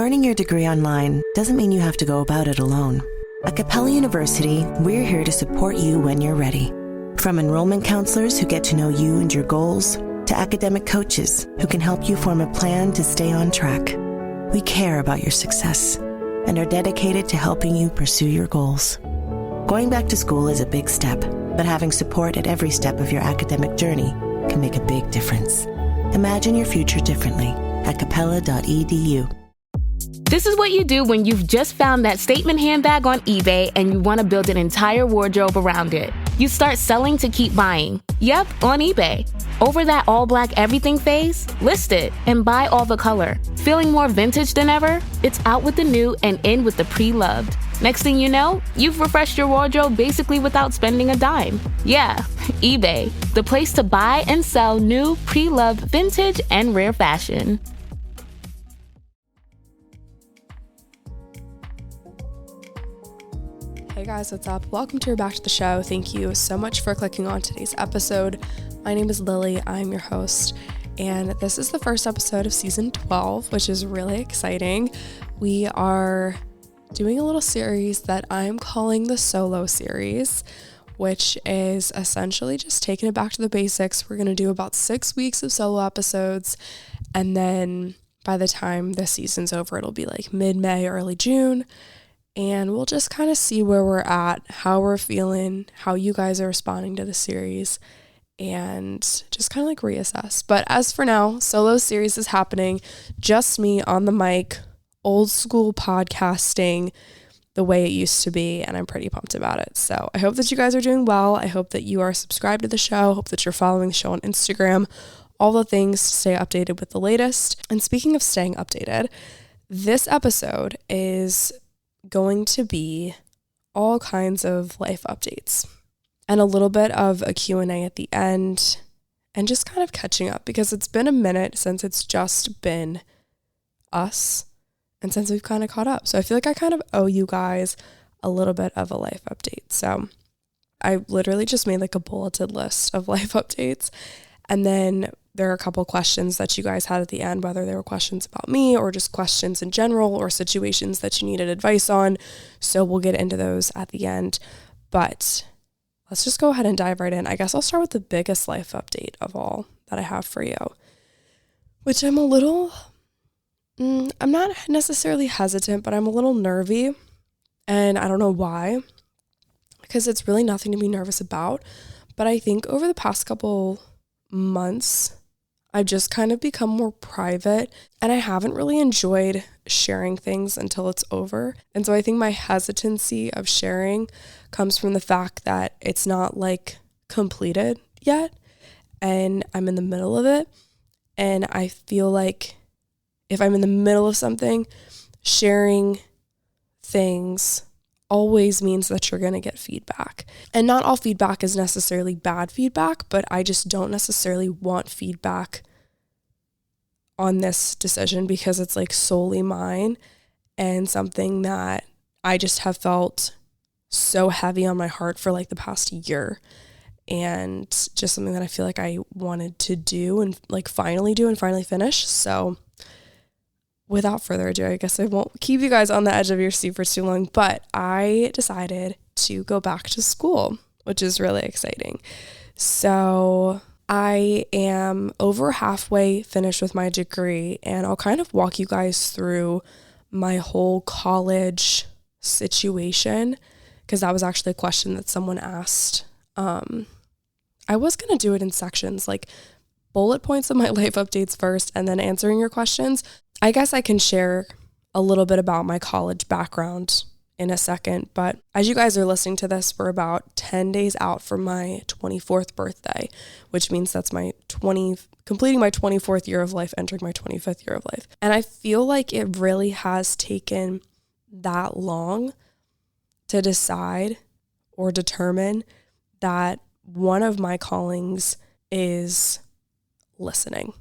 Earning your degree online doesn't mean you have to go about it alone. At Capella University, we're here to support you when you're ready. From enrollment counselors who get to know you and your goals, to academic coaches who can help you form a plan to stay on track. We care about your success and are dedicated to helping you pursue your goals. Going back to school is a big step, but having support at every step of your academic journey can make a big difference. Imagine your future differently at capella.edu. This is what you do when you've just found that statement handbag on eBay and you want to build an entire wardrobe around it. You start selling to keep buying. Yep, on eBay. Over that all-black everything phase? List it and buy all the color. Feeling more vintage than ever? It's out with the new and in with the pre-loved. Next thing you know, you've refreshed your wardrobe basically without spending a dime. Yeah, eBay, the place to buy and sell new, pre-loved, vintage, and rare fashion. Hey guys, what's up? Welcome to Back to the Show. Thank you so much for clicking on today's episode. My name is Lily, I'm your host, and this is the first episode of season 12, which is really exciting. We are doing a little series that I'm calling the Solo series, which is essentially just taking it back to the basics. We're going to do about 6 weeks of solo episodes, and then by the time this season's over, it'll be like mid-May, early June. And we'll just kind of see where we're at, how we're feeling, how you guys are responding to the series, and just kind of like reassess. But as for now, solo series is happening. Just me on the mic, old school podcasting the way it used to be, and I'm pretty pumped about it. So I hope that you guys are doing well. I hope that you are subscribed to the show. I hope that you're following the show on Instagram, all the things to stay updated with the latest. And speaking of staying updated, this episode is going to be all kinds of life updates and a little bit of a Q&A at the end and just kind of catching up because it's been a minute since it's just been us and since we've kind of caught up. So I feel like I kind of owe you guys a little bit of a life update. So I literally just made like a bulleted list of life updates, and then there are a couple questions that you guys had at the end, whether they were questions about me or just questions in general or situations that you needed advice on. So we'll get into those at the end. But let's just go ahead and dive right in. I guess I'll start with the biggest life update of all that I have for you, which I'm not necessarily hesitant, but I'm a little nervy. And I don't know why, because it's really nothing to be nervous about. But I think over the past couple months, I've just kind of become more private, and I haven't really enjoyed sharing things until it's over. And so I think my hesitancy of sharing comes from the fact that it's not like completed yet, and I'm in the middle of it. And I feel like if I'm in the middle of something, sharing things always means that you're going to get feedback. And not all feedback is necessarily bad feedback, but I just don't necessarily want feedback on this decision because it's like solely mine and something that I just have felt so heavy on my heart for like the past year, and just something that I feel like I wanted to do and like finally do and finally finish. So without further ado, I guess I won't keep you guys on the edge of your seat for too long, but I decided to go back to school, which is really exciting. So I am over halfway finished with my degree, and I'll kind of walk you guys through my whole college situation because that was actually a question that someone asked. I was going to do it in sections, like bullet points of my life updates first and then answering your questions. I guess I can share a little bit about my college background in a second, but as you guys are listening to this, we're about 10 days out from my 24th birthday, which means that's completing my 24th year of life, entering my 25th year of life. And I feel like it really has taken that long to decide or determine that one of my callings is listening,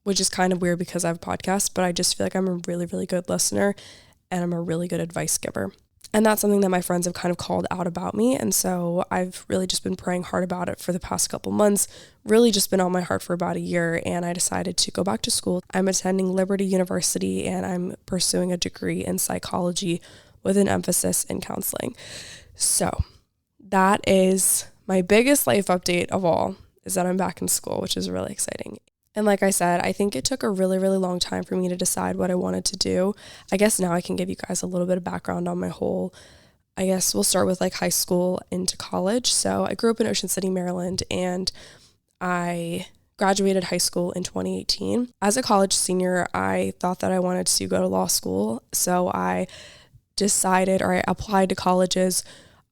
which is kind of weird because I have a podcast, but I just feel like I'm a really, really good listener and I'm a really good advice giver. And that's something that my friends have kind of called out about me. And so I've really just been praying hard about it for the past couple months, really just been on my heart for about a year. And I decided to go back to school. I'm attending Liberty University and I'm pursuing a degree in psychology with an emphasis in counseling. So that is my biggest life update of all, is that I'm back in school, which is really exciting. And like I said, I think it took a really, really long time for me to decide what I wanted to do. I guess now I can give you guys a little bit of background on my whole, I guess we'll start with like high school into college. So I grew up in Ocean City, Maryland, and I graduated high school in 2018. As a college senior, I thought that I wanted to go to law school. So I applied to colleges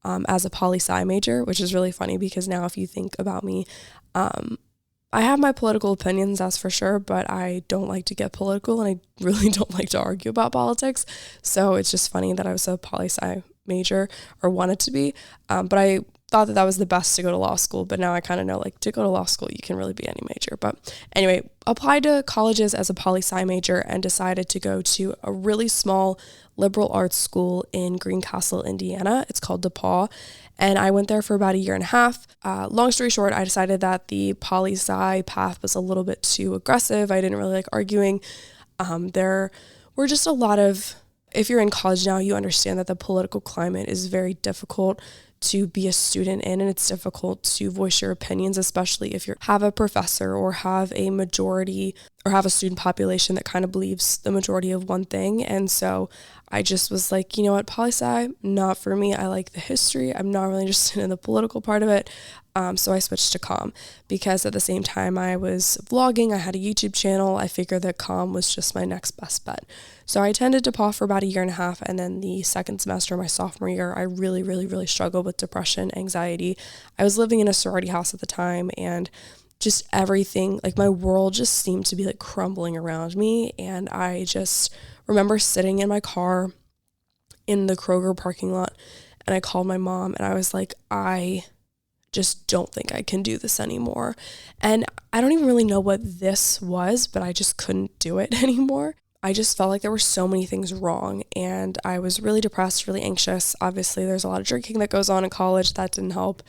as a poli-sci major, which is really funny because now if you think about me, I have my political opinions, that's for sure, but I don't like to get political and I really don't like to argue about politics. So it's just funny that I was a poli-sci major, or wanted to be. But I thought that was the best to go to law school. But now I kind of know, like, to go to law school, you can really be any major. But anyway, applied to colleges as a poli-sci major and decided to go to a really small liberal arts school in Greencastle, Indiana. It's called DePaul. And I went there for about a year and a half. Long story short, I decided that the poli-sci path was a little bit too aggressive. I didn't really like arguing. There were just a lot of, if you're in college now, you understand that the political climate is very difficult to be a student in, and it's difficult to voice your opinions, especially if you have a professor or have a majority or have a student population that kind of believes the majority of one thing. And so I just was like, you know what, poli-sci, not for me. I like the history. I'm not really interested in the political part of it. So I switched to comm because at the same time I was vlogging. I had a YouTube channel. I figured that comm was just my next best bet. So I attended DePaul for about a year and a half. And then the second semester of my sophomore year, I really, really, really struggled with depression, anxiety. I was living in a sorority house at the time, and just everything, like my world just seemed to be like crumbling around me. And I just remember sitting in my car in the Kroger parking lot, and I called my mom and I was like, I just don't think I can do this anymore. And I don't even really know what this was, but I just couldn't do it anymore. I just felt like there were so many things wrong, and I was really depressed, really anxious. Obviously, there's a lot of drinking that goes on in college. That didn't help.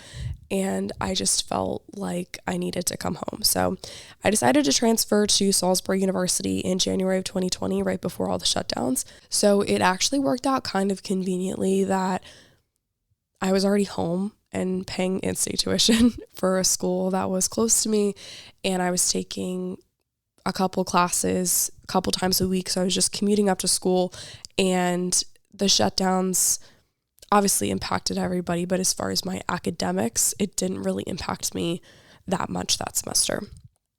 And I just felt like I needed to come home. So I decided to transfer to Salisbury University in January of 2020, right before all the shutdowns. So it actually worked out kind of conveniently that I was already home and paying in-state tuition for a school that was close to me. And I was taking a couple classes a couple times a week. So I was just commuting up to school, and the shutdowns obviously impacted everybody, but as far as my academics, it didn't really impact me that much that semester.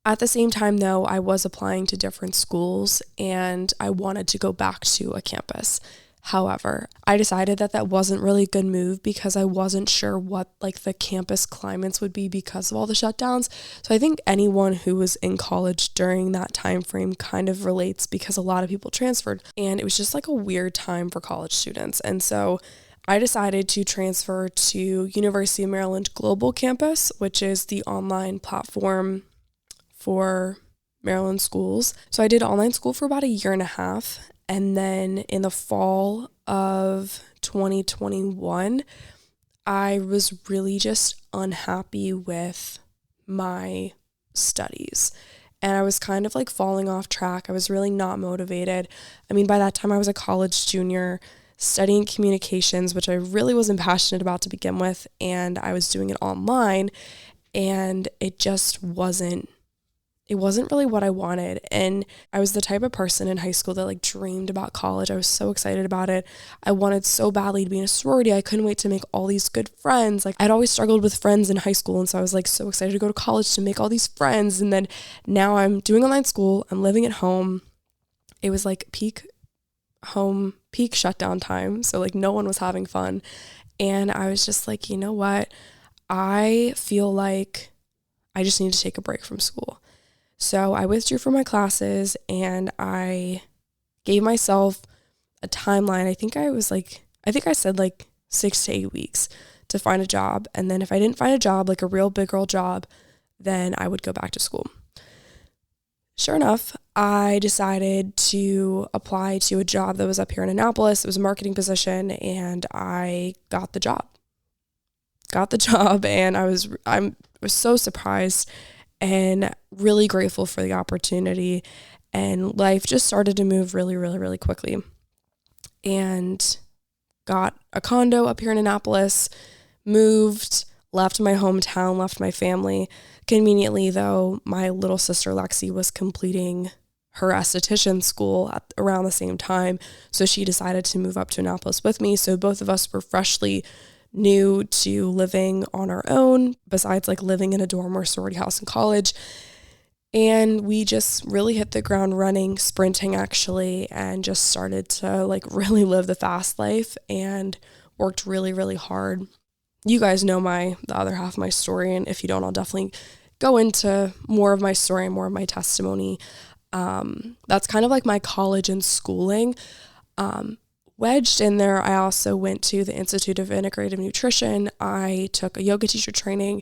At the same time, though, I was applying to different schools and I wanted to go back to a campus. However, I decided that that wasn't really a good move because I wasn't sure what like the campus climates would be because of all the shutdowns. So I think anyone who was in college during that time frame kind of relates because a lot of people transferred, and it was just like a weird time for college students. And so I decided to transfer to University of Maryland Global Campus, which is the online platform for Maryland schools. So I did online school for about a year and a half. And then in the fall of 2021, I was really just unhappy with my studies. And I was kind of like falling off track. I was really not motivated. I mean, by that time I was a college junior studying communications, which I really wasn't passionate about to begin with. And I was doing it online, and it just wasn't really what I wanted. And I was the type of person in high school that like dreamed about college. I was so excited about it. I wanted so badly to be in a sorority. I couldn't wait to make all these good friends. Like I'd always struggled with friends in high school. And so I was like so excited to go to college to make all these friends. And then now I'm doing online school. I'm living at home. It was like peak shutdown time. So like no one was having fun. And I was just like, you know what? I feel like I just need to take a break from school. So I withdrew from my classes and I gave myself a timeline. I think I said 6 to 8 weeks to find a job. And then if I didn't find a job, like a real big girl job, then I would go back to school. sure enough, I decided to apply to a job that was up here in Annapolis. It was a marketing position, and I got the job. And I was so surprised and really grateful for the opportunity. And life just started to move really, really, really quickly. And got a condo up here in Annapolis, moved, left my hometown, left my family. Conveniently, though, my little sister Lexi was completing her esthetician school around the same time, so she decided to move up to Annapolis with me. So both of us were freshly new to living on our own, besides like living in a dorm or sorority house in college. And we just really hit the ground running, sprinting actually, and just started to like really live the fast life and worked really, really hard. You guys know the other half of my story, and if you don't, I'll definitely go into more of my story and more of my testimony. That's kind of like my college and schooling. Wedged in there, I also went to the Institute of Integrative Nutrition. I took a yoga teacher training,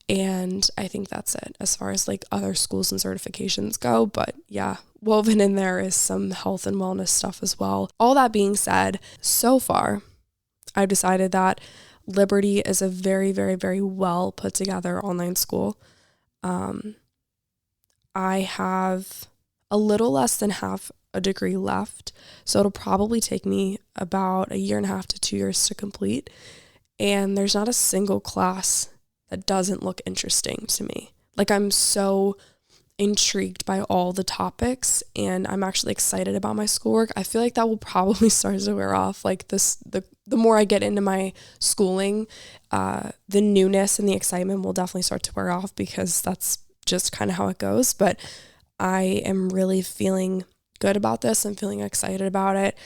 and I think that's it as far as like other schools and certifications go. But yeah, woven in there is some health and wellness stuff as well. All that being said, so far, I've decided that Liberty is a very, very, very well put together online school. I have a little less than half a degree left, so it'll probably take me about 1.5 to 2 years to complete. And there's not a single class that doesn't look interesting to me. Like, I'm so intrigued by all the topics, and I'm actually excited about my schoolwork. I feel like that will probably start to wear off. Like the more I get into my schooling, the newness and the excitement will definitely start to wear off, because that's just kind of how it goes. But I am really feeling good about this. I'm feeling excited about it.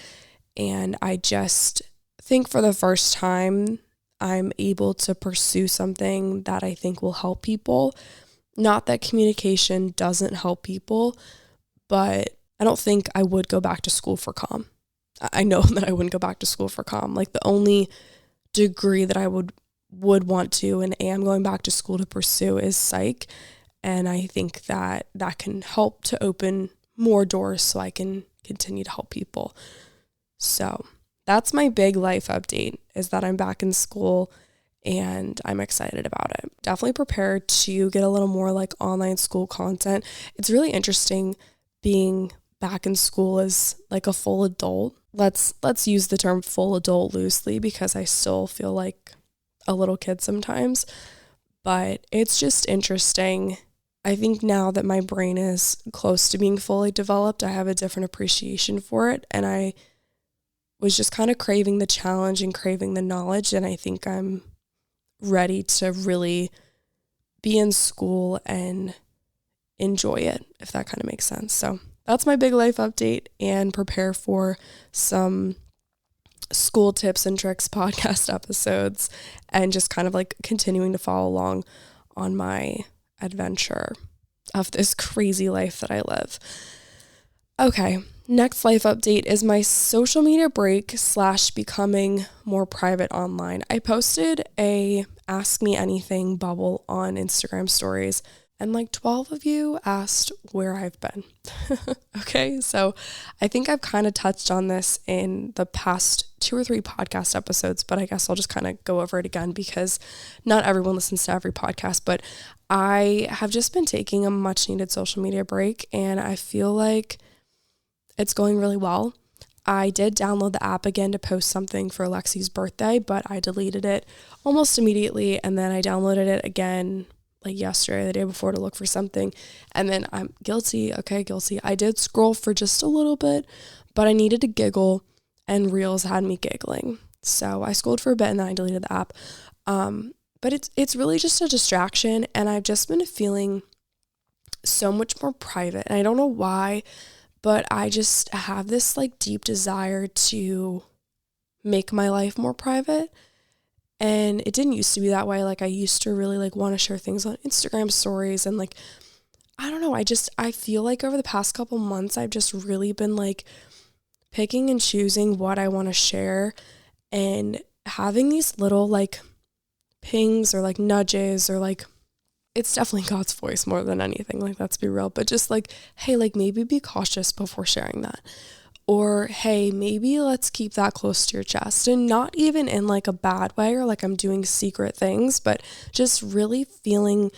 And I just think for the first time, I'm able to pursue something that I think will help people. Not that communication doesn't help people, but I don't think I would go back to school for comm. I know that I wouldn't go back to school for comm. Like, the only degree that I would want to and am going back to school to pursue is psych. And I think that can help to open more doors so I can continue to help people. So that's my big life update, is that I'm back in school and I'm excited about it. Definitely prepared to get a little more like online school content. It's really interesting being back in school as like a full adult. Let's use the term full adult loosely, because I still feel like a little kid sometimes, but it's just interesting. I think now that my brain is close to being fully developed, I have a different appreciation for it, and I was just kind of craving the challenge and craving the knowledge, and I think I'm ready to really be in school and enjoy it, if that kind of makes sense. So that's my big life update, and prepare for some school tips and tricks podcast episodes, and just kind of like continuing to follow along on my adventure of this crazy life that I live. Okay, next life update is my social media break / becoming more private online. I posted a Ask Me Anything bubble on Instagram stories, and like 12 of you asked where I've been. Okay, so I think I've kind of touched on this in the past 2 or 3 podcast episodes, but I guess I'll just kind of go over it again, because not everyone listens to every podcast. But I have just been taking a much needed social media break, and I feel like it's going really well. I did download the app again to post something for Lexi's birthday, but I deleted it almost immediately, and then I downloaded it again like yesterday, the day before, to look for something. And then I'm guilty. I did scroll for just a little bit, but I needed to giggle, and Reels had me giggling. So I scrolled for a bit and then I deleted the app. But it's really just a distraction, and I've just been feeling so much more private. And I don't know why, but I just have this like deep desire to make my life more private. And it didn't used to be that way. Like, I used to really like want to share things on Instagram stories, and like, I don't know, I feel like over the past couple months, I've just really been like picking and choosing what I want to share, and having these little like pings or like nudges, or like, it's definitely God's voice more than anything. Like, let's be real. But just like, hey, like maybe be cautious before sharing that. Or, hey, maybe let's keep that close to your chest. And not even in like a bad way or like I'm doing secret things, but just really feeling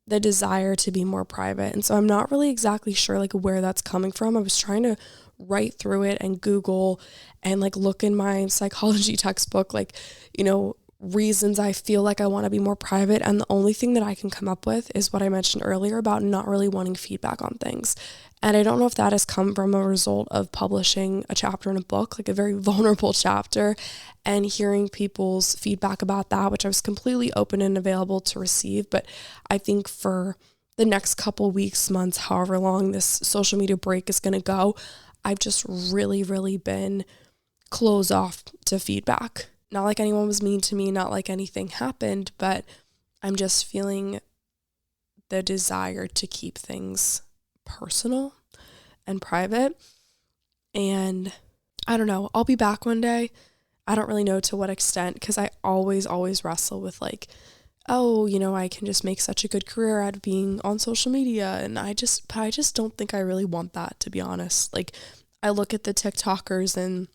the desire to be more private. And so I'm not really exactly sure like where that's coming from. I was trying to write through it and Google and like look in my psychology textbook, like, you know, reasons I feel like I want to be more private. And the only thing that I can come up with is what I mentioned earlier about not really wanting feedback on things. And I don't know if that has come from a result of publishing a chapter in a book, like a very vulnerable chapter, and hearing people's feedback about that, which I was completely open and available to receive. But I think for the next couple weeks, months, however long this social media break is going to go, I've just really, really been closed off to feedback. Not like anyone was mean to me, not like anything happened, but I'm just feeling the desire to keep things personal and private. And I don't know, I'll be back one day. I don't really know to what extent, because I always wrestle with like, oh, you know, I can just make such a good career out of being on social media. And I just don't think I really want that, to be honest. Like, I look at the TikTokers and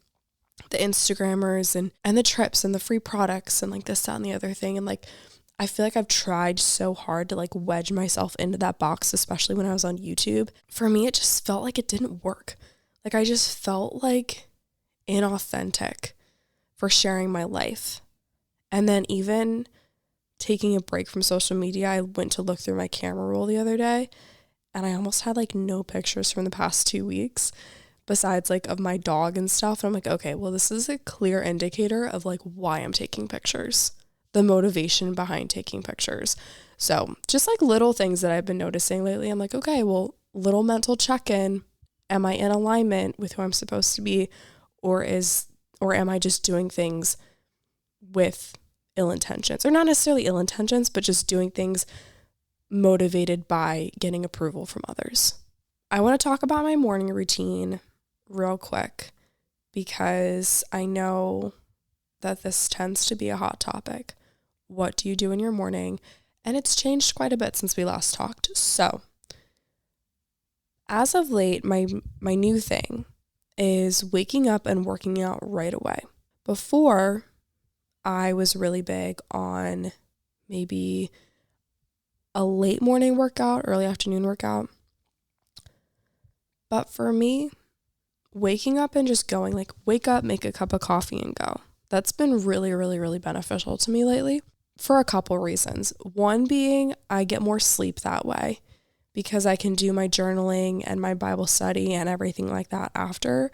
the Instagrammers and the trips and the free products and like this, that, and the other thing. And like, I feel like I've tried so hard to like wedge myself into that box, especially when I was on YouTube. For me, it just felt like it didn't work. Like, I just felt like inauthentic for sharing my life. And then even taking a break from social media, I went to look through my camera roll the other day and I almost had like no pictures from the past 2 weeks besides like of my dog and stuff. And I'm like, okay, well, this is a clear indicator of like why I'm taking pictures, the motivation behind taking pictures. So just like little things that I've been noticing lately, I'm like, okay, well, little mental check-in. Am I in alignment with who I'm supposed to be? Or am I just doing things with ill intentions? Or not necessarily ill intentions, but just doing things motivated by getting approval from others. I want to talk about my morning routine real quick because I know that this tends to be a hot topic. What do you do in your morning? And it's changed quite a bit since we last talked. So as of late, my new thing is waking up and working out right away. Before, I was really big on maybe a late morning workout, early afternoon workout. But for me, waking up and just going, like, wake up, make a cup of coffee and go. That's been really, really, really beneficial to me lately for a couple reasons. One being I get more sleep that way because I can do my journaling and my Bible study and everything like that after.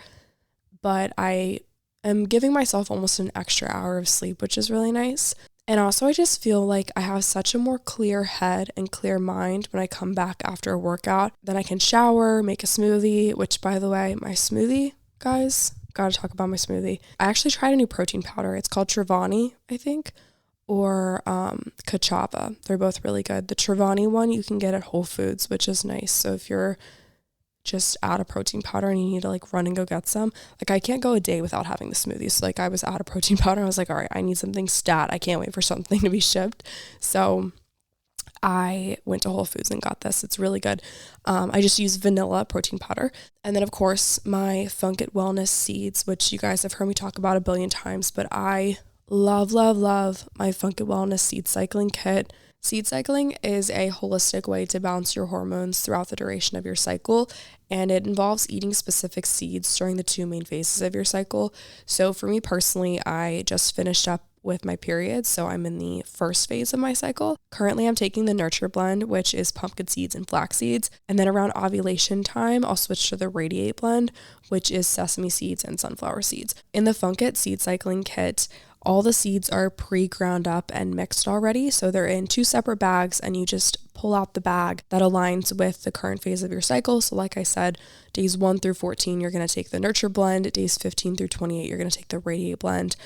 But I am giving myself almost an extra hour of sleep, which is really nice. And also I just feel like I have such a more clear head and clear mind when I come back after a workout. Then I can shower, make a smoothie, which, by the way, my smoothie, guys, gotta talk about my smoothie. I actually tried a new protein powder. It's called Trevani, I think, or Kachava. They're both really good. The Trevani one you can get at Whole Foods, which is nice. So if you're just out of protein powder and you need to like run and go get some, like I can't go a day without having the smoothie. So like I was out of protein powder. I was like, all right, I need something stat. I can't wait for something to be shipped. So I went to Whole Foods and got this. It's really good. I just use vanilla protein powder. And then of course my Funk It Wellness seeds, which you guys have heard me talk about a billion times, but I love my Funk It Wellness seed cycling kit. Seed cycling is a holistic way to balance your hormones throughout the duration of your cycle, and it involves eating specific seeds during the 2 main phases of your cycle. So for me personally, I just finished up with my period, so I'm in the first phase of my cycle. Currently, I'm taking the Nurture blend, which is pumpkin seeds and flax seeds, and then around ovulation time, I'll switch to the Radiate blend, which is sesame seeds and sunflower seeds. In the Funk It seed cycling kit, all the seeds are pre-ground up and mixed already, so they're in 2 separate bags, and you just pull out the bag that aligns with the current phase of your cycle. So like I said, days 1 through 14, you're going to take the Nurture blend. Days 15 through 28, you're going to take the Radiate blend.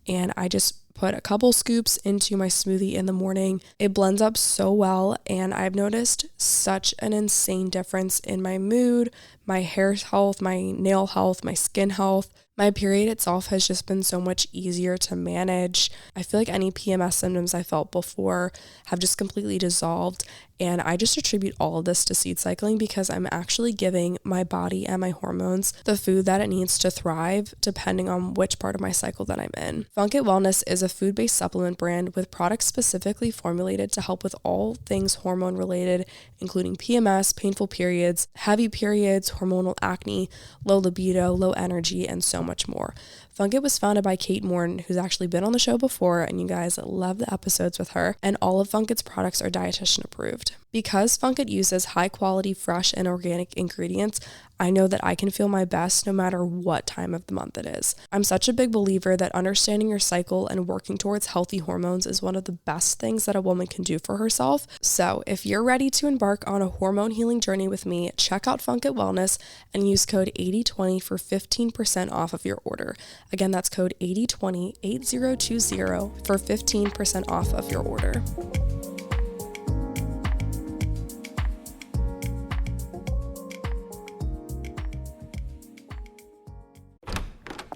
And I just put a couple scoops into my smoothie in the morning. It blends up so well, and I've noticed such an insane difference in my mood, my hair health, my nail health, my skin health. My period itself has just been so much easier to manage. I feel like any PMS symptoms I felt before have just completely dissolved. And I just attribute all of this to seed cycling because I'm actually giving my body and my hormones the food that it needs to thrive depending on which part of my cycle that I'm in. Funk It Wellness is a food-based supplement brand with products specifically formulated to help with all things hormone related, including PMS, painful periods, heavy periods, hormonal acne, low libido, low energy, and so much more. Funk It was founded by Kate Morton, who's actually been on the show before, and you guys love the episodes with her, and all of Funk It's products are dietitian approved. Because Funk It uses high quality, fresh, and organic ingredients, I know that I can feel my best no matter what time of the month it is. I'm such a big believer that understanding your cycle and working towards healthy hormones is one of the best things that a woman can do for herself. So if you're ready to embark on a hormone healing journey with me, check out Funk It Wellness and use code 8020 for 15% off of your order. Again, that's code 8020, 8020 for 15% off of your order.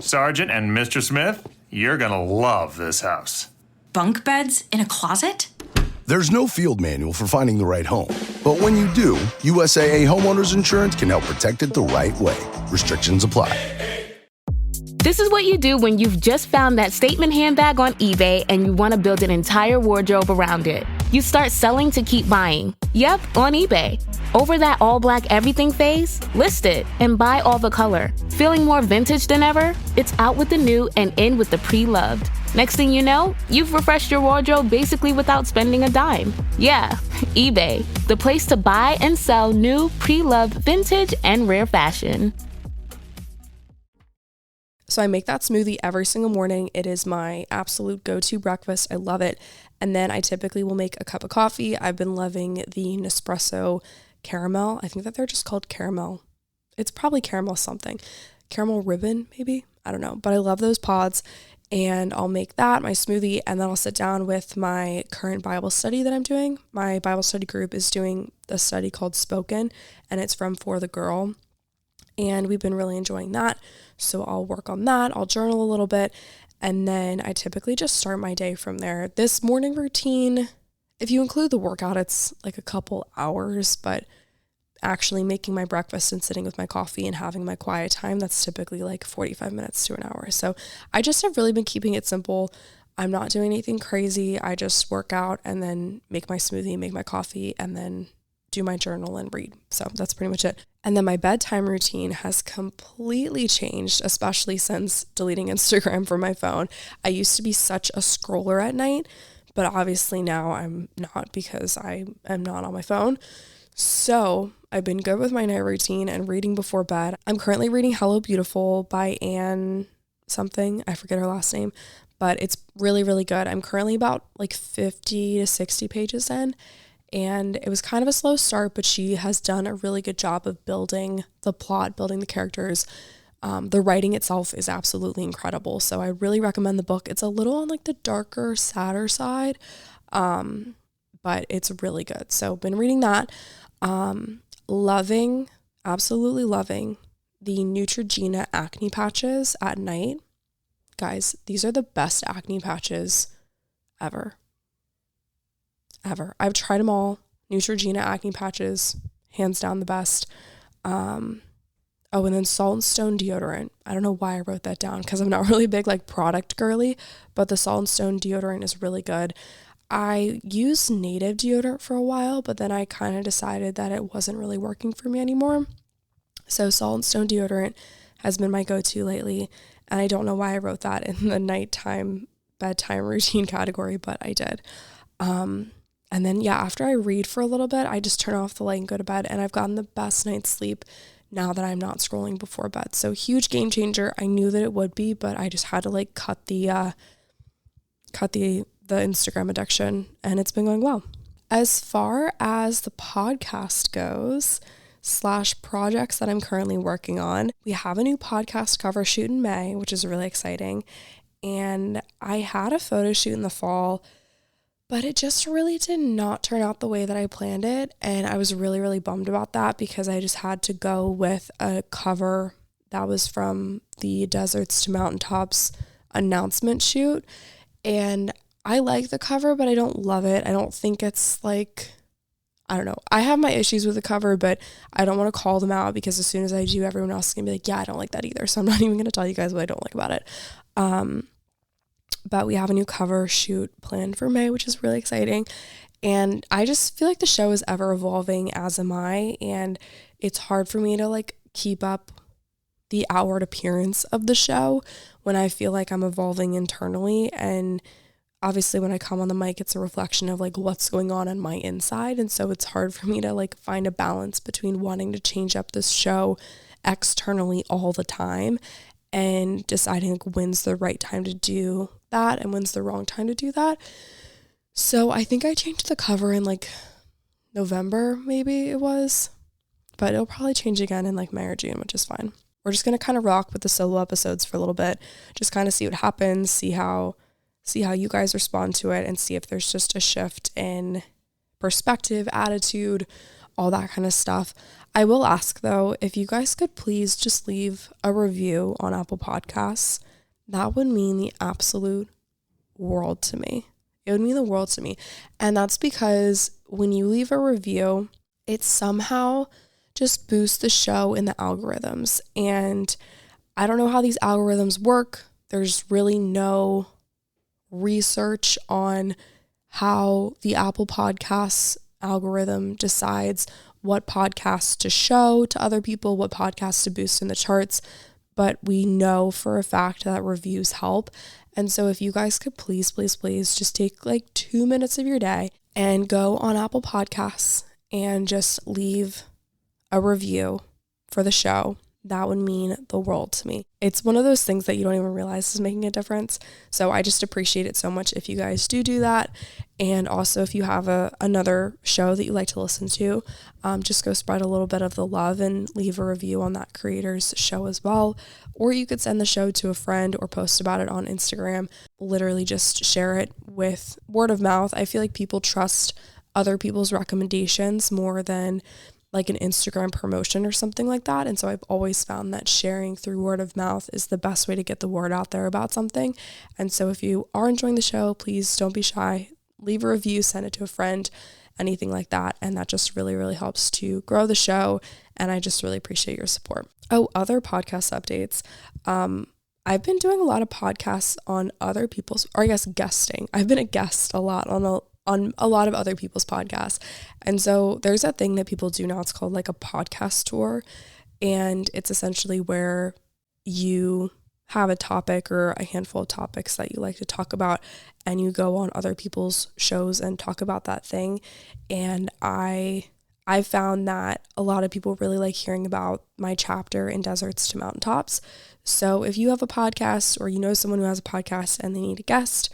Sergeant and Mr. Smith, you're gonna love this house. Bunk beds in a closet? There's no field manual for finding the right home. But when you do, USAA Homeowners Insurance can help protect it the right way. Restrictions apply. This is what you do when you've just found that statement handbag on eBay and you want to build an entire wardrobe around it. You start selling to keep buying. Yep, on eBay. Over that all-black everything phase? List it and buy all the color. Feeling more vintage than ever? It's out with the new and in with the pre-loved. Next thing you know, you've refreshed your wardrobe basically without spending a dime. Yeah, eBay, the place to buy and sell new, pre-loved, vintage, and rare fashion. So I make that smoothie every single morning. It is my absolute go-to breakfast. I love it. And then I typically will make a cup of coffee. I've been loving the Nespresso caramel. I think that they're just called caramel. It's probably caramel something. Caramel ribbon, maybe? I don't know. But I love those pods. And I'll make that, my smoothie, and then I'll sit down with my current Bible study that I'm doing. My Bible study group is doing a study called Spoken, and it's from For the Girl. And we've been really enjoying that. So I'll work on that. I'll journal a little bit. And then I typically just start my day from there. This morning routine, if you include the workout, it's like a couple hours, but actually making my breakfast and sitting with my coffee and having my quiet time, that's typically like 45 minutes to an hour. So I just have really been keeping it simple. I'm not doing anything crazy. I just work out and then make my smoothie, make my coffee, and then do my journal and read. So that's pretty much it. And then my bedtime routine has completely changed, especially since deleting Instagram from my phone. I used to be such a scroller at night, but obviously now I'm not because I am not on my phone. So I've been good with my night routine and reading before bed. I'm currently reading Hello Beautiful by Anne something. I forget her last name, but it's really, really good. I'm currently about like 50 to 60 pages in. And it was kind of a slow start, but she has done a really good job of building the plot, building the characters. The writing itself is absolutely incredible. So I really recommend the book. It's a little on like the darker, sadder side, but it's really good. So been reading that. Absolutely loving the Neutrogena acne patches at night. Guys, these are the best acne patches ever. I've tried them all. Neutrogena acne patches, hands down the best. And then Salt and Stone deodorant. I don't know why I wrote that down because I'm not really big like product girly, but the Salt and Stone deodorant is really good. I used Native deodorant for a while, but then I kind of decided that it wasn't really working for me anymore. So Salt and Stone deodorant has been my go-to lately, and I don't know why I wrote that in the bedtime routine category, but I did. And then, after I read for a little bit, I just turn off the light and go to bed, and I've gotten the best night's sleep now that I'm not scrolling before bed. So huge game changer. I knew that it would be, but I just had to like cut the Instagram addiction, and it's been going well. As far as the podcast goes, / projects that I'm currently working on, we have a new podcast cover shoot in May, which is really exciting. And I had a photo shoot in the fall, but it just really did not turn out the way that I planned it. And I was really, really bummed about that because I just had to go with a cover that was from the Deserts to Mountaintops announcement shoot. And I like the cover, but I don't love it. I don't think it's like, I don't know. I have my issues with the cover, but I don't want to call them out because as soon as I do, everyone else is going to be like, yeah, I don't like that either. So I'm not even going to tell you guys what I don't like about it. But we have a new cover shoot planned for May, which is really exciting. And I just feel like the show is ever evolving, as am I. And it's hard for me to like keep up the outward appearance of the show when I feel like I'm evolving internally. And obviously when I come on the mic, it's a reflection of like what's going on my inside. And so it's hard for me to like find a balance between wanting to change up this show externally all the time and deciding like when's the right time to do that and when's the wrong time to do that. So I think I changed the cover in like November, maybe it was, but it'll probably change again in like May or June, which is fine. We're just going to kind of rock with the solo episodes for a little bit, just kind of see what happens, see how you guys respond to it, and see if there's just a shift in perspective, attitude, all that kind of stuff. I will ask though, if you guys could please just leave a review on Apple Podcasts. That would mean the absolute world to me. It would mean the world to me. And that's because when you leave a review, it somehow just boosts the show in the algorithms. And I don't know how these algorithms work. There's really no research on how the Apple Podcasts algorithm decides what podcasts to show to other people, what podcasts to boost in the charts. But we know for a fact that reviews help. And so if you guys could please just take like 2 minutes of your day and go on Apple Podcasts and just leave a review for the show, that would mean the world to me. It's one of those things that you don't even realize is making a difference. So I just appreciate it so much if you guys do that. And also if you have another show that you like to listen to, just go spread a little bit of the love and leave a review on that creator's show as well. Or you could send the show to a friend or post about it on Instagram. Literally just share it with word of mouth. I feel like people trust other people's recommendations more than like an Instagram promotion or something like that. And so I've always found that sharing through word of mouth is the best way to get the word out there about something. And so if you are enjoying the show, please don't be shy. Leave a review, send it to a friend, anything like that. And that just really, really helps to grow the show. And I just really appreciate your support. Oh, other podcast updates. I've been doing a lot of podcasts on other people's, or I guess guesting. I've been a guest a lot on a lot of other people's podcasts. And so there's that thing that people do now. It's called like a podcast tour. And it's essentially where you have a topic or a handful of topics that you like to talk about, and you go on other people's shows and talk about that thing. And I found that a lot of people really like hearing about my chapter in Deserts to Mountaintops. So if you have a podcast or you know someone who has a podcast and they need a guest,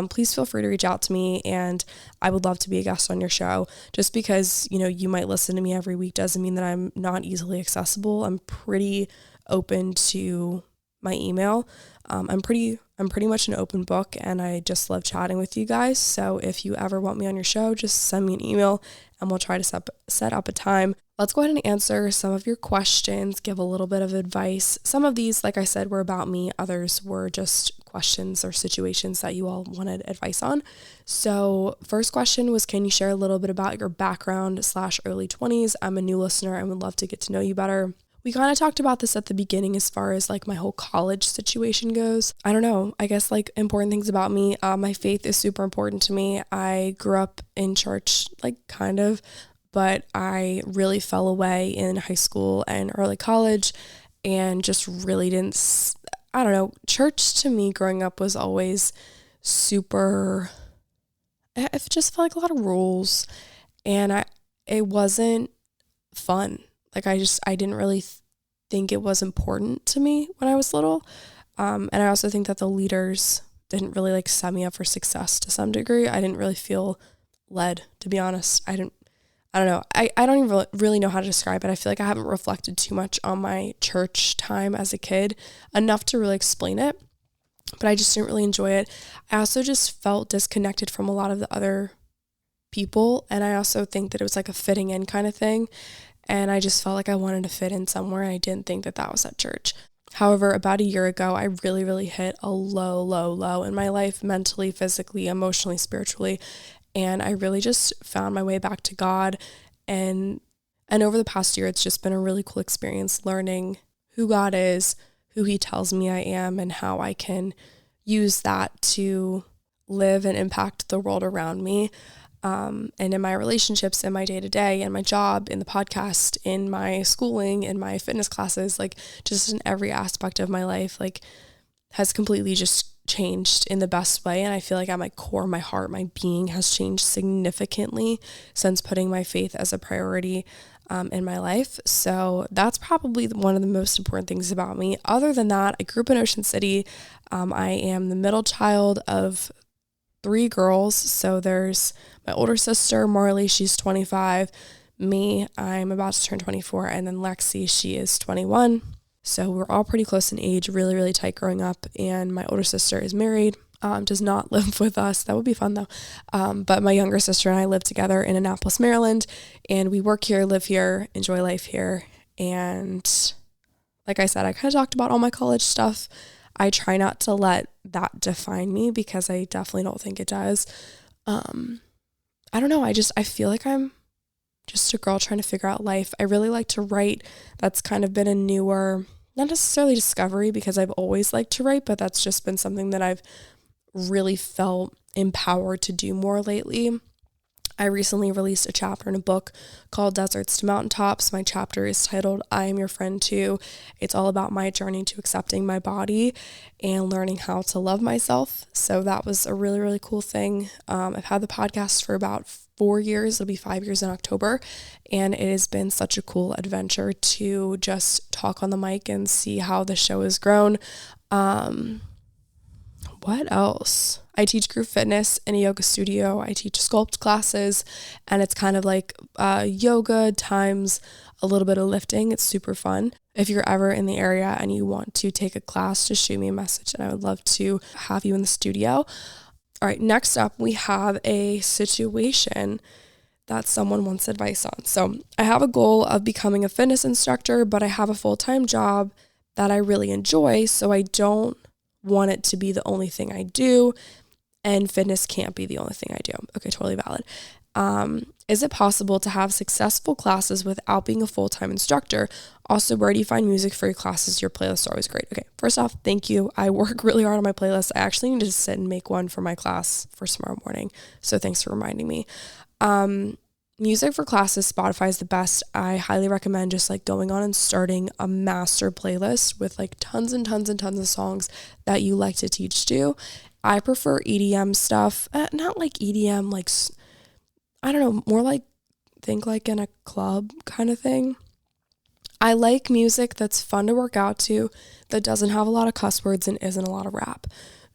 please feel free to reach out to me, and I would love to be a guest on your show. Just because, you know, you might listen to me every week doesn't mean that I'm not easily accessible. I'm pretty open to my email. I'm pretty much an open book, and I just love chatting with you guys. So if you ever want me on your show, just send me an email and we'll try to set up a time. Let's go ahead and answer some of your questions, give a little bit of advice. Some of these, like I said, were about me. Others were just questions or situations that you all wanted advice on. So first question was, can you share a little bit about your background / early 20s? I'm a new listener and would love to get to know you better. We kind of talked about this at the beginning as far as like my whole college situation goes. I don't know. I guess like important things about me. My faith is super important to me. I grew up in church, like kind of, but I really fell away in high school and early college and just really didn't, I don't know. Church to me growing up was always super, it just felt like a lot of rules, and it wasn't fun. Like I didn't really think it was important to me when I was little. And I also think that the leaders didn't really like set me up for success to some degree. I didn't really feel led, to be honest. I don't know. I don't even really know how to describe it. I feel like I haven't reflected too much on my church time as a kid enough to really explain it, but I just didn't really enjoy it. I also just felt disconnected from a lot of the other people. And I also think that it was like a fitting in kind of thing. and I just felt like I wanted to fit in somewhere. I didn't think that that was at church. However, about a year ago, I really hit a low in my life, mentally, physically, emotionally, spiritually. And I really just found my way back to God. And over the past year, it's just been a really cool experience learning who God is, who he tells me I am, and how I can use that to live and impact the world around me. And in my relationships, in my day-to-day, in my job, in the podcast, in my schooling, in my fitness classes, like just in every aspect of my life, like has completely just changed in the best way. And I feel like at my core, my heart, my being has changed significantly since putting my faith as a priority in my life. So that's probably one of the most important things about me. Other than that, I grew up in Ocean City. I am the middle child of 3 girls. So there's my older sister, Marley, she's 25. Me, I'm about to turn 24. And then Lexi, she is 21. So we're all pretty close in age, really tight growing up. And my older sister is married, does not live with us. That would be fun though. But my younger sister and I live together in Annapolis, Maryland. And we work here, live here, enjoy life here. And like I said, I kind of talked about all my college stuff. I try not to let that define me because I definitely don't think it does. I don't know. I feel like I'm just a girl trying to figure out life. I really like to write. That's kind of been a newer, not necessarily discovery because I've always liked to write, but that's just been something that I've really felt empowered to do more lately. I recently released a chapter in a book called Deserts to Mountaintops. My chapter is titled I Am Your Friend Too. It's all about my journey to accepting my body and learning how to love myself. So that was a really cool thing. I've had the podcast for about 4 years. It'll be 5 years in October. And it has been such a cool adventure to just talk on the mic and see how the show has grown. What else? I teach group fitness in a yoga studio. I teach sculpt classes, and it's kind of like yoga times a little bit of lifting. It's super fun. If you're ever in the area and you want to take a class, just shoot me a message and I would love to have you in the studio. All right, next up, we have a situation that someone wants advice on. So I have a goal of becoming a fitness instructor, but I have a full-time job that I really enjoy, so I don't want it to be the only thing I do, and fitness can't be the only thing I do. Okay, totally valid. Is it possible to have successful classes without being a full-time instructor? Also, where do you find music for your classes? Your playlists are always great. Okay, first off, thank you. I work really hard on my playlist. I actually need to sit and make one for my class for tomorrow morning. So thanks for reminding me. Music for classes, Spotify is the best. I highly recommend just like going on and starting a master playlist with like tons and tons of songs that you like to teach to. I prefer EDM stuff, not like EDM, like, I don't know, more like, think like in a club kind of thing. I like music that's fun to work out to, that doesn't have a lot of cuss words and isn't a lot of rap.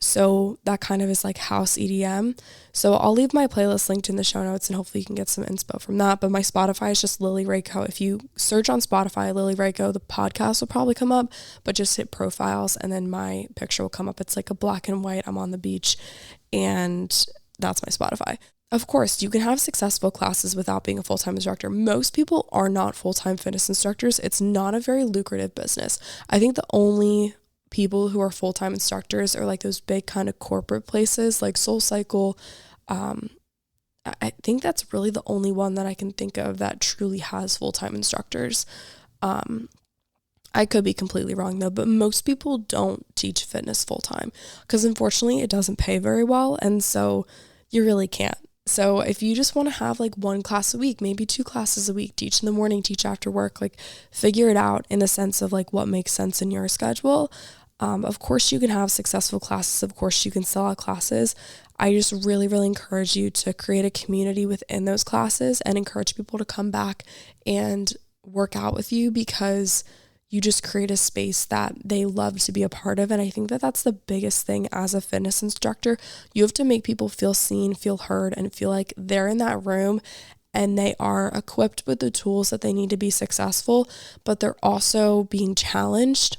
So that kind of is like house EDM. So I'll leave my playlist linked in the show notes and hopefully you can get some inspo from that. But my Spotify is just Lily Rayco. If you search on Spotify, Lily Rayco, the podcast will probably come up, but just hit profiles and then my picture will come up. It's like a black and white. I'm on the beach and that's my Spotify. Of course, you can have successful classes without being a full-time instructor. Most people are not full-time fitness instructors. It's not a very lucrative business. I think the only people who are full-time instructors are like those big kind of corporate places like SoulCycle. I think that's really the only one that I can think of that truly has full-time instructors. I could be completely wrong though, but most people don't teach fitness full-time because unfortunately it doesn't pay very well, and so you really can't. So if you just want to have like 1 class a week, maybe 2 classes a week, teach in the morning, teach after work, like figure it out in the sense of like what makes sense in your schedule. Of course you can have successful classes. Of course you can sell out classes. I just really encourage you to create a community within those classes and encourage people to come back and work out with you because you just create a space that they love to be a part of. And I think that that's the biggest thing as a fitness instructor. You have to make people feel seen, feel heard, and feel like they're in that room and they are equipped with the tools that they need to be successful, but they're also being challenged,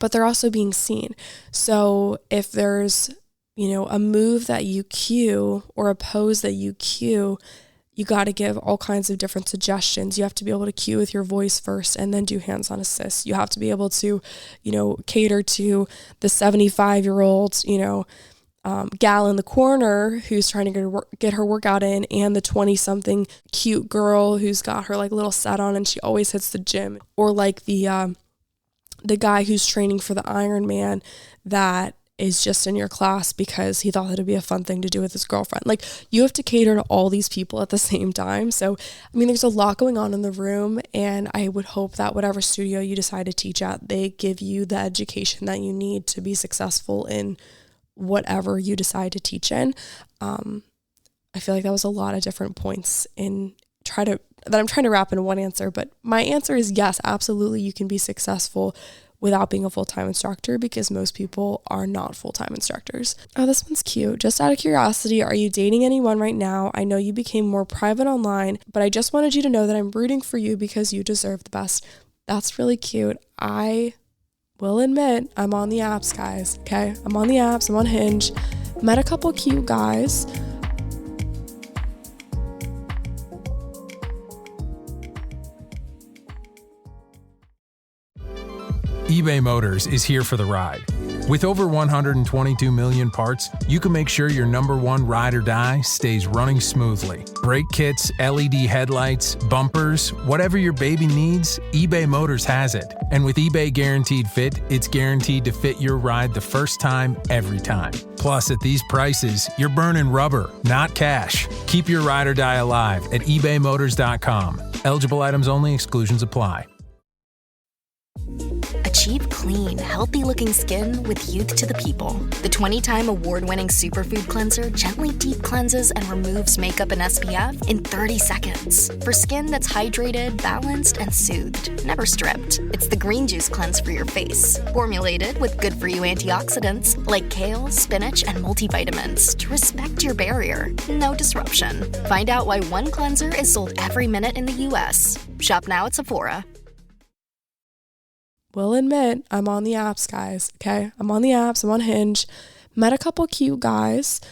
but they're also being seen. So if there's, a move that you cue or a pose that you cue, You got to give all kinds of different suggestions. You have to be able to cue with your voice first and then do hands-on assist. You have to be able to, cater to the 75-year-old, gal in the corner who's trying to get her workout in, and the 20-something cute girl who's got her like little set on and she always hits the gym, or like the guy who's training for the Ironman that is just in your class because he thought that'd be a fun thing to do with his girlfriend. Like, you have to cater to all these people at the same time. So, there's a lot going on in the room, and I would hope that whatever studio you decide to teach at, they give you the education that you need to be successful in whatever you decide to teach in. I feel like that was a lot of different points that I'm trying to wrap in one answer, but my answer is yes, absolutely. You can be successful without being a full-time instructor, because most people are not full-time instructors. Oh, this one's cute. Just out of curiosity, are you dating anyone right now? I know you became more private online, but I just wanted you to know that I'm rooting for you because you deserve the best. That's really cute. I will admit I'm on the apps, guys. Okay, I'm on the apps. I'm on Hinge. Met a couple cute guys. eBay Motors is here for the ride. With over 122 million parts, you can make sure your number one ride or die stays running smoothly. Brake kits, LED headlights, bumpers, whatever your baby needs, eBay Motors has it. And with eBay Guaranteed Fit, it's guaranteed to fit your ride the first time, every time. Plus, at these prices, you're burning rubber, not cash. Keep your ride or die alive at ebaymotors.com. Eligible items only. Exclusions apply. Achieve clean, healthy-looking skin with Youth to the People. The 20-time award-winning superfood cleanser gently deep cleanses and removes makeup and SPF in 30 seconds. For skin that's hydrated, balanced, and soothed, never stripped. It's the green juice cleanse for your face. Formulated with good-for-you antioxidants like kale, spinach, and multivitamins to respect your barrier. No disruption. Find out why one cleanser is sold every minute in the U.S. Shop now at Sephora. Will admit I'm on the apps, guys. Okay, I'm on the apps. I'm on Hinge. Met a couple cute guys.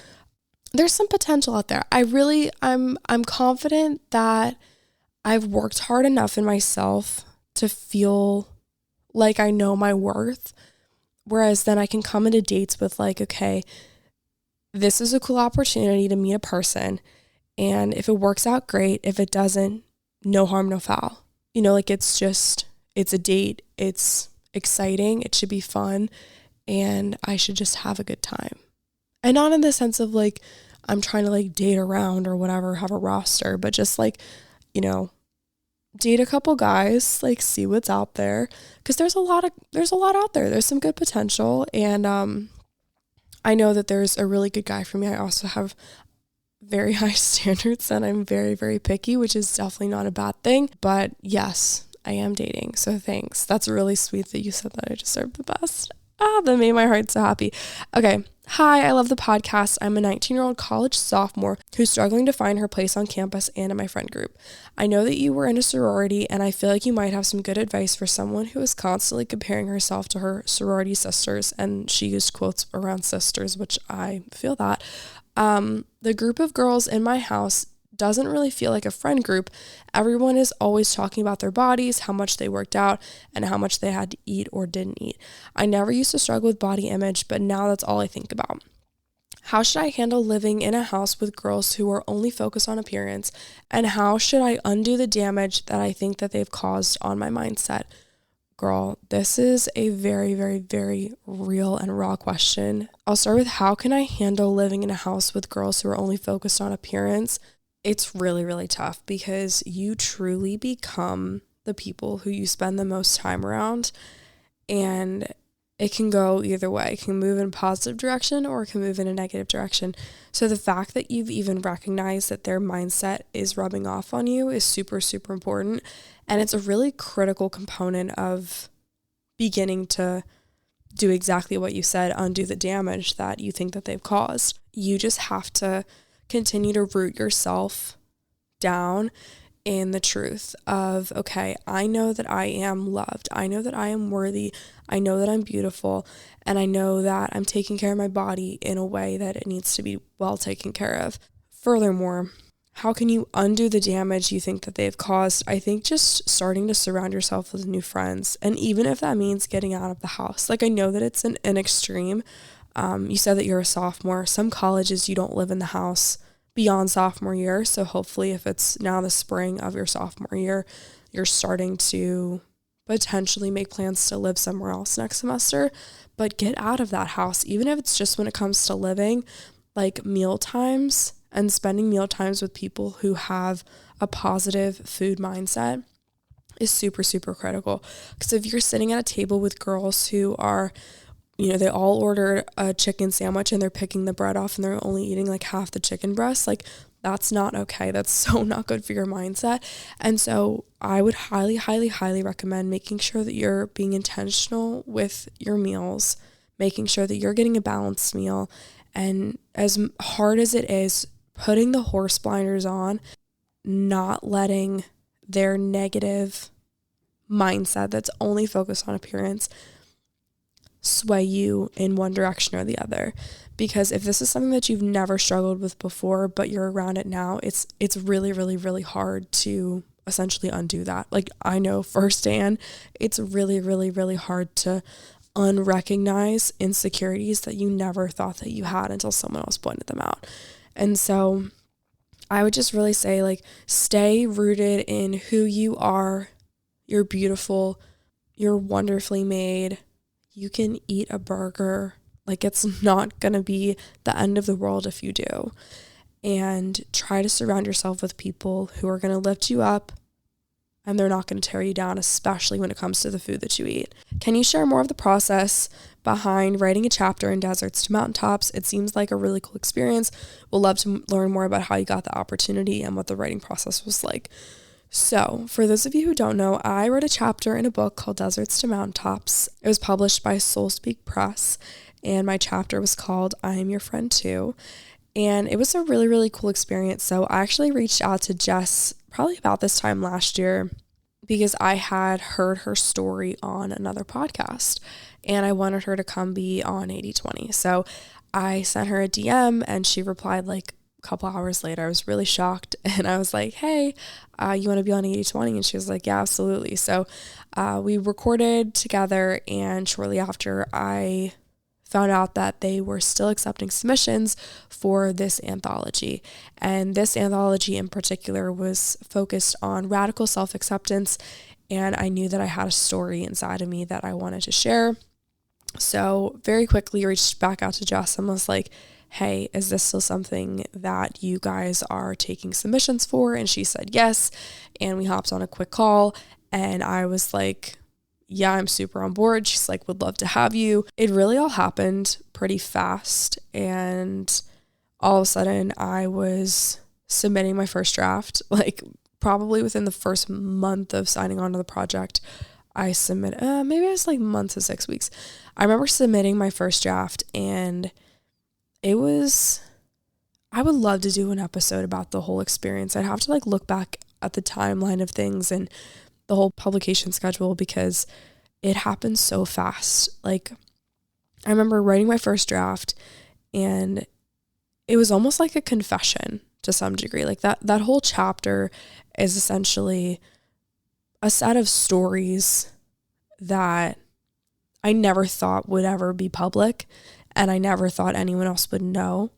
There's some potential out there. I'm confident that I've worked hard enough in myself to feel like I know my worth. Whereas then I can come into dates with like, okay, this is a cool opportunity to meet a person, and if it works out, great. If it doesn't, no harm, no foul. It's a date. It's exciting. It should be fun. And I should just have a good time. And not in the sense of like, I'm trying to like date around or whatever, have a roster, but just like, date a couple guys, like see what's out there. Cause there's a lot out there. There's some good potential. And, I know that there's a really good guy for me. I also have very high standards and I'm very, very picky, which is definitely not a bad thing. But yes, I am dating, so thanks. That's really sweet that you said that I deserve the best. That made my heart so happy. Okay. Hi, I love the podcast. I'm a 19-year-old college sophomore who's struggling to find her place on campus and in my friend group. I know that you were in a sorority, and I feel like you might have some good advice for someone who is constantly comparing herself to her sorority sisters, and she used quotes around sisters, which I feel that. The group of girls in my house doesn't really feel like a friend group. Everyone is always talking about their bodies, how much they worked out, and how much they had to eat or didn't eat. I never used to struggle with body image, but now that's all I think about. How should I handle living in a house with girls who are only focused on appearance? And how should I undo the damage that I think that they've caused on my mindset? Girl, this is a very, very, very real and raw question. I'll start with, how can I handle living in a house with girls who are only focused on appearance? It's really, really tough because you truly become the people who you spend the most time around, and it can go either way. It can move in a positive direction or it can move in a negative direction. So the fact that you've even recognized that their mindset is rubbing off on you is super, super important. And it's a really critical component of beginning to do exactly what you said, undo the damage that you think that they've caused. You just have to continue to root yourself down in the truth of, okay, I know that I am loved. I know that I am worthy. I know that I'm beautiful. And I know that I'm taking care of my body in a way that it needs to be well taken care of. Furthermore, how can you undo the damage you think that they've caused? I think just starting to surround yourself with new friends. And even if that means getting out of the house, like I know that it's an extreme. You said that you're a sophomore. Some colleges, you don't live in the house beyond sophomore year. So hopefully if it's now the spring of your sophomore year, you're starting to potentially make plans to live somewhere else next semester. But get out of that house, even if it's just when it comes to living, like meal times and spending meal times with people who have a positive food mindset is super, super critical. Because if you're sitting at a table with girls who are, they all ordered a chicken sandwich and they're picking the bread off and they're only eating like half the chicken breast, like that's not okay. That's so not good for your mindset. And so I would highly, highly, highly recommend making sure that you're being intentional with your meals, making sure that you're getting a balanced meal. And as hard as it is, putting the horse blinders on, not letting their negative mindset that's only focused on appearance sway you in one direction or the other. Because if this is something that you've never struggled with before, but you're around it now, it's really, really, really hard to essentially undo that. Like I know firsthand, it's really, really, really hard to unrecognize insecurities that you never thought that you had until someone else pointed them out. And so I would just really say, like, stay rooted in who you are. You're beautiful. You're wonderfully made. You can eat a burger. Like, it's not going to be the end of the world if you do. And try to surround yourself with people who are going to lift you up and they're not going to tear you down, especially when it comes to the food that you eat. Can you share more of the process behind writing a chapter in Deserts to Mountaintops? It seems like a really cool experience. We'll love to learn more about how you got the opportunity and what the writing process was like. So, for those of you who don't know, I wrote a chapter in a book called Deserts to Mountaintops. It was published by Soul Speak Press, and my chapter was called I Am Your Friend Too. And it was a really, really cool experience. So I actually reached out to Jess probably about this time last year because I had heard her story on another podcast and I wanted her to come be on 80/20. So I sent her a DM and she replied like a couple hours later. I was really shocked and I was like, hey, you want to be on 80/20? And she was like, yeah, absolutely. So we recorded together, and shortly after I found out that they were still accepting submissions for this anthology. And this anthology in particular was focused on radical self-acceptance, and I knew that I had a story inside of me that I wanted to share. So very quickly reached back out to Jess and was like, hey, is this still something that you guys are taking submissions for? And she said yes, and we hopped on a quick call, and I was like, yeah, I'm super on board. She's like, would love to have you. It really all happened pretty fast. And all of a sudden I was submitting my first draft, like probably within the first month of signing on to the project. I submitted, maybe it was like months to 6 weeks. I remember submitting my first draft, and I would love to do an episode about the whole experience. I'd have to like look back at the timeline of things and the whole publication schedule because it happened so fast. Like I remember writing my first draft and it was almost like a confession to some degree. Like that whole chapter is essentially a set of stories that I never thought would ever be public and I never thought anyone else would know.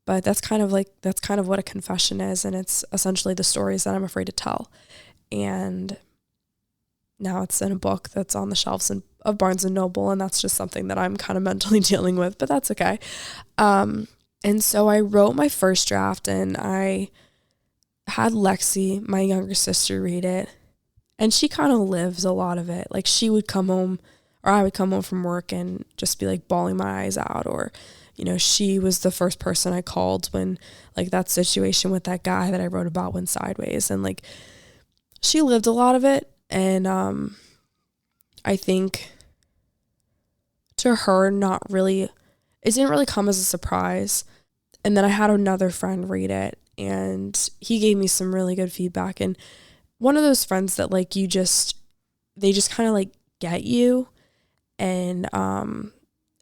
But that's kind of what a confession is, and it's essentially the stories that I'm afraid to tell. And now it's in a book that's on the shelves of Barnes & Noble, and that's just something that I'm kind of mentally dealing with, but that's okay. And so I wrote my first draft, and I had Lexi, my younger sister, read it, and she kind of lives a lot of it. Like she would come home, or I would come home from work and just be like bawling my eyes out, or she was the first person I called when like that situation with that guy that I wrote about went sideways, and like she lived a lot of it. And I think to her, it didn't really come as a surprise. And then I had another friend read it, and he gave me some really good feedback. And one of those friends that like they just kind of like get you. And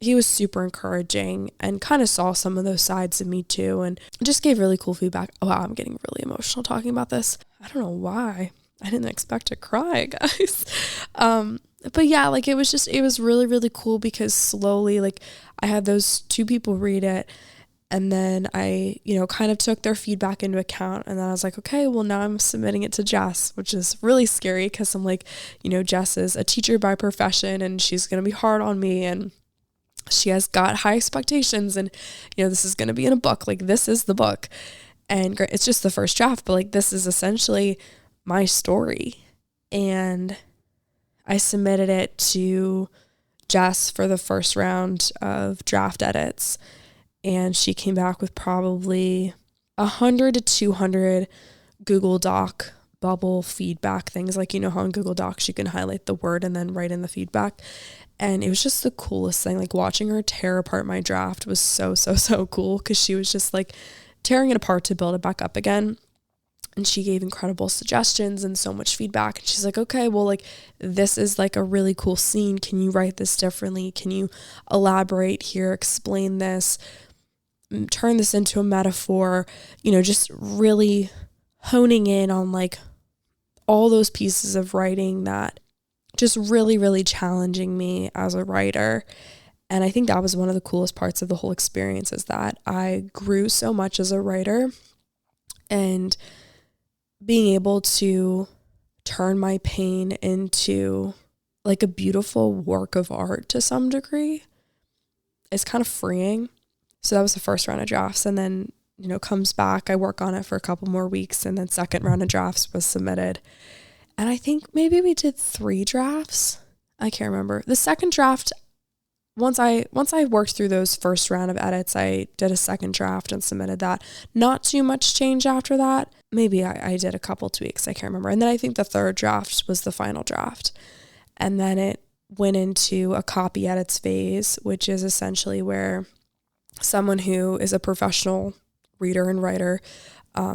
he was super encouraging and kind of saw some of those sides of me too, and just gave really cool feedback. Oh, wow, I'm getting really emotional talking about this. I don't know why. I didn't expect to cry, guys. But yeah, like it was really, really cool because slowly, like I had those two people read it, and then I, kind of took their feedback into account, and then I was like, okay, well now I'm submitting it to Jess, which is really scary because I'm like, Jess is a teacher by profession and she's going to be hard on me, and she has got high expectations, and this is going to be in a book. Like, this is the book, and it's just the first draft, but like this is essentially my story. And I submitted it to Jess for the first round of draft edits, and she came back with probably 100 to 200 Google Doc bubble feedback things, like how in Google Docs you can highlight the word and then write in the feedback. And it was just the coolest thing. Like, watching her tear apart my draft was so cool, because she was just like tearing it apart to build it back up again. And she gave incredible suggestions and so much feedback. And she's like, okay, well, like, this is like a really cool scene. Can you write this differently? Can you elaborate here, explain this, turn this into a metaphor? Just really honing in on like all those pieces of writing that just really, really challenging me as a writer. And I think that was one of the coolest parts of the whole experience, is that I grew so much as a writer, and being able to turn my pain into like a beautiful work of art to some degree is kind of freeing. So that was the first round of drafts, and then, comes back, I work on it for a couple more weeks, and then second round of drafts was submitted. And I think maybe we did 3 drafts. I can't remember. The second draft, once I worked through those first round of edits, I did a second draft and submitted that. Not too much change after that. Maybe I did a couple tweaks. I can't remember. And then I think the third draft was the final draft. And then it went into a copy edits phase, which is essentially where someone who is a professional reader and writer,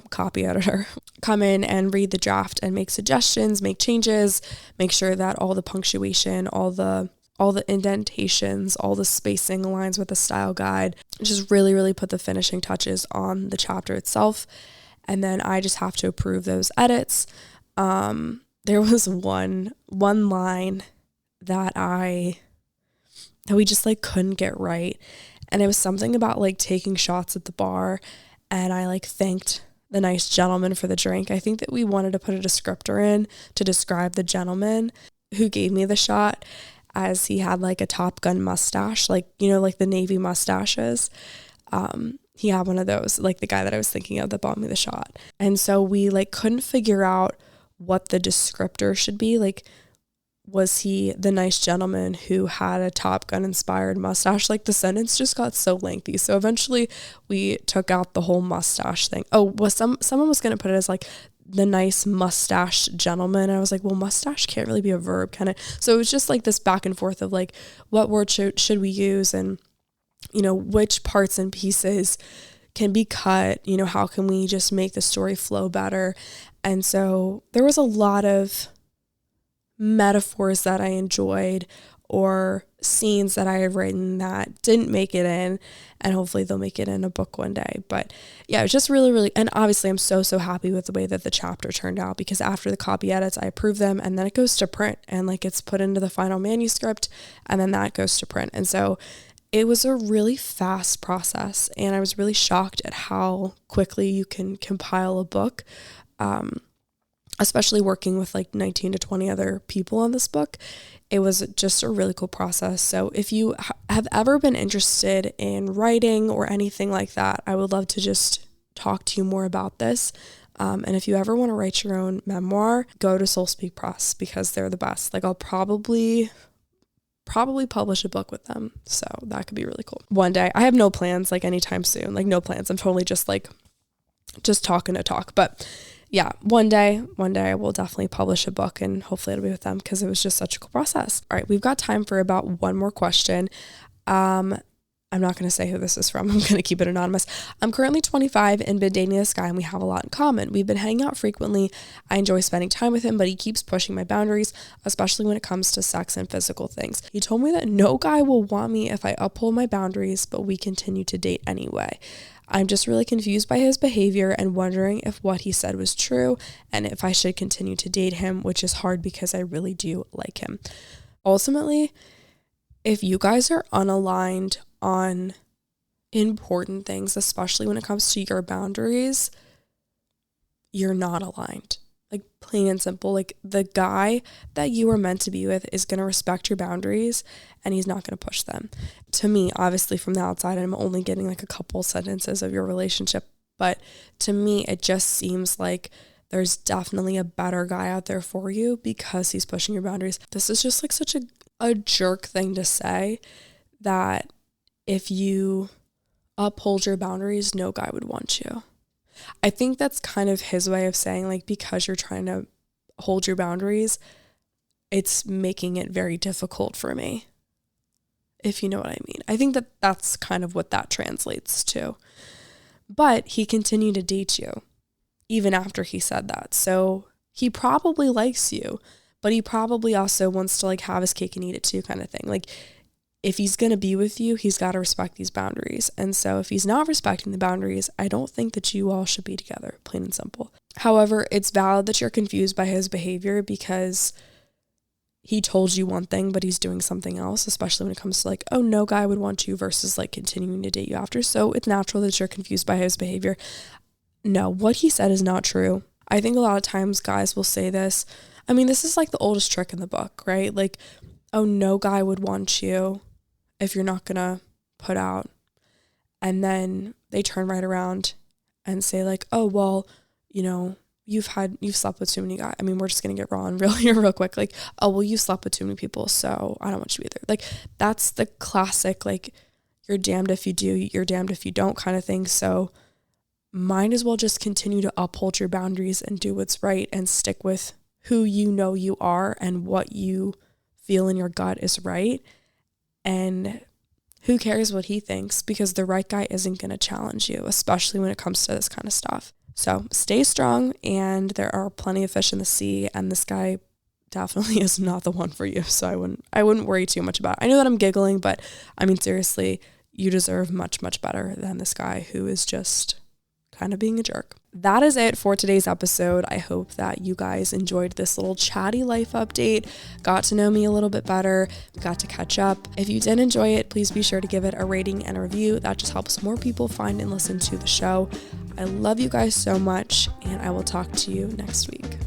copy editor, come in and read the draft and make suggestions, make changes, make sure that all the punctuation, all the indentations, all the spacing aligns with the style guide, just really, really put the finishing touches on the chapter itself. And then I just have to approve those edits. There was one line that we just like couldn't get right. And it was something about like taking shots at the bar, and I like thanked the nice gentleman for the drink. I think that we wanted to put a descriptor in to describe the gentleman who gave me the shot, as he had like a Top Gun mustache, like, like the Navy mustaches. He had one of those, like the guy that I was thinking of that bought me the shot. And so we like couldn't figure out what the descriptor should be. Like, was he the nice gentleman who had a Top Gun inspired mustache? Like, the sentence just got so lengthy. So eventually we took out the whole mustache thing. Oh, someone was going to put it as like the nice mustache gentleman. I was like, well, mustache can't really be a verb, kind of. So it was just like this back and forth of like, what word should we use, and which parts and pieces can be cut, how can we just make the story flow better? And so there was a lot of metaphors that I enjoyed, or scenes that I had written that didn't make it in, and hopefully they'll make it in a book one day. But yeah, it was just really, really, and obviously I'm so happy with the way that the chapter turned out, because after the copy edits, I approve them, and then it goes to print, and like it's put into the final manuscript, and then that goes to print. And so it was a really fast process, and I was really shocked at how quickly you can compile a book, especially working with like 19 to 20 other people on this book. It was just a really cool process. So if you have ever been interested in writing or anything like that, I would love to just talk to you more about this. And if you ever want to write your own memoir, go to Soul Speak Press, because they're the best. Like, I'll probably publish a book with them. So that could be really cool. One day. I have no plans like anytime soon, like no plans. I'm totally just talking to talk. But yeah, one day I will definitely publish a book, and hopefully it'll be with them, because it was just such a cool process. All right, we've got time for about one more question. I'm not going to say who this is from. I'm going to keep it anonymous. I'm currently 25 and been dating this guy, and we have a lot in common. We've been hanging out frequently. I enjoy spending time with him, but he keeps pushing my boundaries, especially when it comes to sex and physical things. He told me that no guy will want me if I uphold my boundaries, but we continue to date anyway. I'm just really confused by his behavior and wondering if what he said was true and if I should continue to date him, which is hard because I really do like him. Ultimately, if you guys are unaligned on important things, especially when it comes to your boundaries, you're not aligned. Like, plain and simple. Like, the guy that you are meant to be with is going to respect your boundaries and he's not going to push them. To me, obviously from the outside, I'm only getting like a couple sentences of your relationship, but to me, it just seems like there's definitely a better guy out there for you because he's pushing your boundaries. This is just like such a jerk thing to say, that if you uphold your boundaries, no guy would want you. I think that's kind of his way of saying, like, because you're trying to hold your boundaries, it's making it very difficult for me, if you know what I mean. I think that that's kind of what that translates to. But he continued to date you even after he said that. So he probably likes you, but he probably also wants to like have his cake and eat it too, kind of thing. Like, if he's going to be with you, he's got to respect these boundaries. And so if he's not respecting the boundaries, I don't think that you all should be together, plain and simple. However, it's valid that you're confused by his behavior because he told you one thing, but he's doing something else, especially when it comes to like, oh, no guy would want you versus like continuing to date you after. So it's natural that you're confused by his behavior. No, what he said is not true. I think a lot of times guys will say this. I mean, this is like the oldest trick in the book, right? Like, oh, no guy would want you if you're not gonna put out. And then they turn right around and say like, oh, well, you know, you've slept with too many guys. I mean, we're just gonna get raw and real here real quick. Like, oh, well, you slept with too many people, so I don't want you either. Like, that's the classic, like, you're damned if you do, you're damned if you don't kind of thing. So might as well just continue to uphold your boundaries and do what's right and stick with who you know you are and what you feel in your gut is right. And who cares what he thinks, because the right guy isn't going to challenge you, especially when it comes to this kind of stuff. So stay strong, and there are plenty of fish in the sea, and this guy definitely is not the one for you. So I wouldn't worry too much about it. I know that I'm giggling, but I mean, seriously, you deserve much, much better than this guy who is just kind of being a jerk. That is it for today's episode. I hope that you guys enjoyed this little chatty life update, got to know me a little bit better, got to catch up. If you did enjoy it, please be sure to give it a rating and a review. That just helps more people find and listen to the show. I love you guys so much, and I will talk to you next week.